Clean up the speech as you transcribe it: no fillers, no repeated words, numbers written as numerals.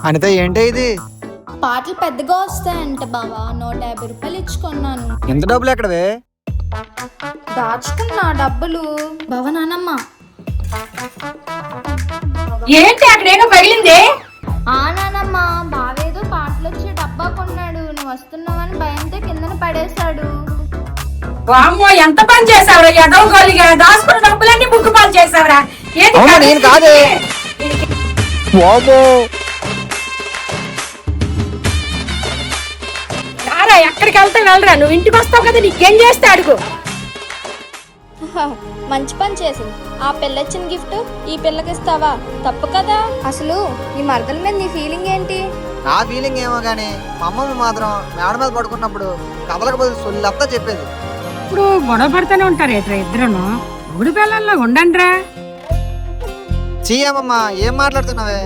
అనిత ఏంటి ఇది? పాటలు పెద్దగా వస్తాయంట బావా. 150 రూపాయలు ఇచ్చుకున్నాను. ఎంత డబ్బులు ఎక్కడవే? దాచుకున్నా డబ్బులు. బావ నానమ్మ ఏంటి అక్కడ ఏదో పగిలింది? ఆ నానమ్మ, బావేదో పాటలు వచ్చే డబ్బా కొన్నాడు. నువ్వు వస్తున్నావని భయంతో కిందన పడేశాడు. వామ్మో, ఎంత పని చేసావురా ఎదవగోలిగా. దాచుకున్న డబ్బులన్నీ ముగ్గు పాలు చేసావురా. ఏది అవునా, నేను కాదే. రారా, ఎక్కడికి వెళ్తా వెళ్ళరా. నువ్వు ఇంటికి వస్తావు కదా, నీకేం చేస్తే అడుగు. మంచి పని చేసింది. ఆ పిల్లొచ్చిన గిఫ్ట్ ఈ పిల్లకి ఇస్తావా? తప్పు కదా. అసలు ఈ మరదల మీద నీ ఫీలింగ్ ఏంటి? నా ఫీలింగ్ ఏమో గానీ మా అమ్మమ్మ మాత్రం మేడ మీద పడుకున్నప్పుడు కథలకు బదులు సొల్లంతా చెప్పేది. ఇప్పుడు గొడవ పడుతూనే ఉంటారు ఇద్దరు ఇద్దరును. మూడు పిల్లల్లో ఉండండిరా. చీ అమ్మమ్మ, ఏం మాట్లాడుతున్నావే?